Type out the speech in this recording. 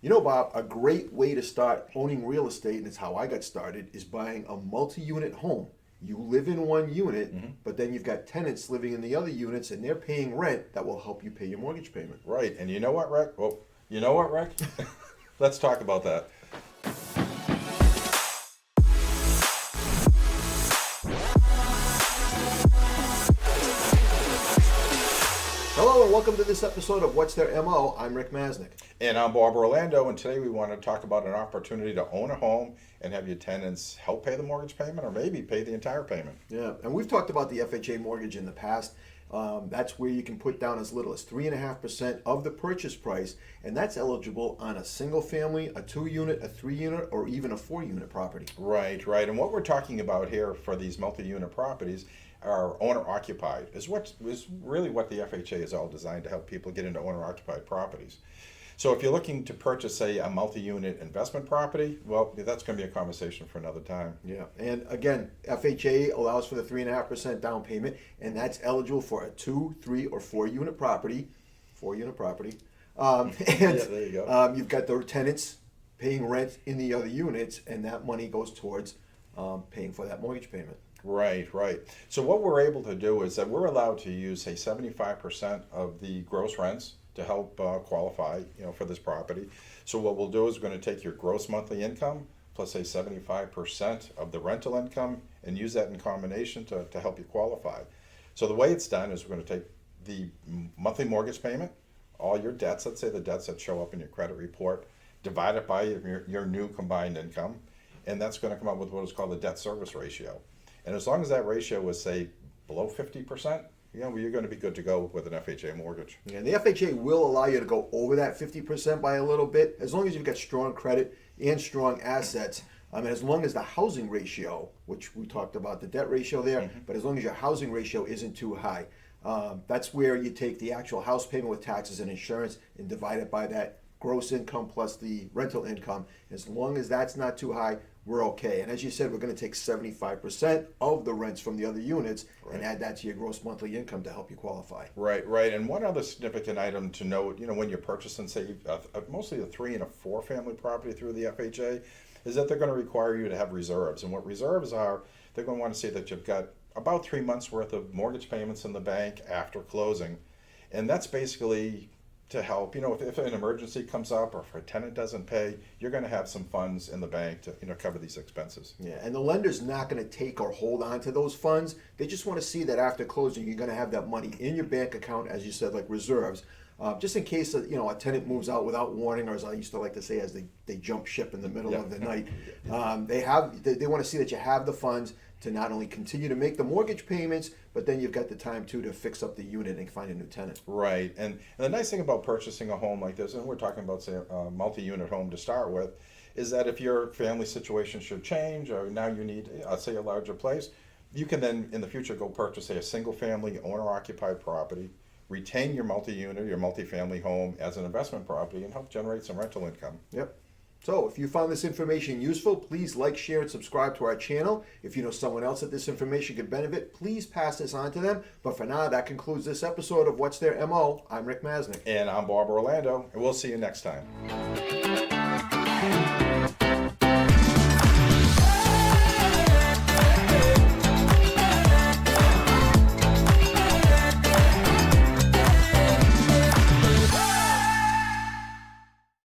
You know, Bob, a great way to start owning real estate, and it's how I got started, is buying a multi-unit home. You live in one unit, but then you've got tenants living in the other units, and they're paying rent that will help you pay your mortgage payment. Right, and you know what, Rick? Well, you know what, Rick? Let's talk about that. Hello and welcome to this episode of What's Their MO. I'm Rick Masnick. And I'm Bob Orlando, and today we want to talk about an opportunity to own a home and have your tenants help pay the mortgage payment or maybe pay the entire payment. Yeah, and we've talked about the FHA mortgage in the past. That's where you can put down as little as 3.5% of the purchase price, and that's eligible on a single family, a 2-unit, a 3-unit, or even a 4-unit property. Right. And what we're talking about here for these multi-unit properties are owner-occupied, is really what the FHA is all designed to help people get into owner-occupied properties. So if you're looking to purchase, say, a multi-unit investment property, well, that's going to be a conversation for another time. Yeah, and again, FHA allows for the 3.5% down payment, and that's eligible for a 2, 3, or 4-unit property. 4-unit property. And yeah, there you go. You've got the tenants paying rent in the other units, and that money goes towards paying for that mortgage payment. Right. So what we're able to do is that we're allowed to use, say, 75% of the gross rents to help qualify, for this property. So what we'll do is we're going to take your gross monthly income plus say 75% of the rental income and use that in combination to help you qualify. So the way it's done is we're going to take the monthly mortgage payment, all your debts, let's say the debts that show up in your credit report, divide it by your new combined income, and that's going to come up with what is called the debt service ratio. And as long as that ratio is, say, below 50%, you're going to be good to go with an FHA mortgage. And the FHA will allow you to go over that 50% by a little bit, as long as you've got strong credit and strong assets. And as long as the housing ratio, which we talked about the debt ratio there, but as long as your housing ratio isn't too high, that's where you take the actual house payment with taxes and insurance and divide it by that gross income plus the rental income. As long as that's not too high, we're okay. And as you said, we're going to take 75% of the rents from the other units and add that to your gross monthly income to help you qualify. Right. And one other significant item to note, when you're purchasing, say, mostly a 3 and a 4 family property through the FHA, is that they're going to require you to have reserves. And what reserves are, they're going to want to see that you've got about 3 months worth of mortgage payments in the bank after closing. And that's basically to help, if an emergency comes up or if a tenant doesn't pay, you're going to have some funds in the bank to, cover these expenses. Yeah, and the lender's not going to take or hold on to those funds. They just want to see that after closing, you're going to have that money in your bank account, as you said, like reserves, just in case, a tenant moves out without warning, or as I used to like to say, as they jump ship in the middle of the night. They want to see that you have the funds to not only continue to make the mortgage payments, but then you've got the time too to fix up the unit and find a new tenant. Right, and the nice thing about purchasing a home like this, and we're talking about, say, a multi-unit home to start with, is that if your family situation should change or now you need, say, a larger place, you can then in the future go purchase, say, a single-family owner-occupied property, retain your multi-unit, your multi-family home as an investment property, and help generate some rental income. Yep. So if you found this information useful, please like, share, and subscribe to our channel. If you know someone else that this information could benefit, please pass this on to them. But for now, that concludes this episode of What's Their MO. I'm Rick Masnick. And I'm Bob Orlando, and we'll see you next time.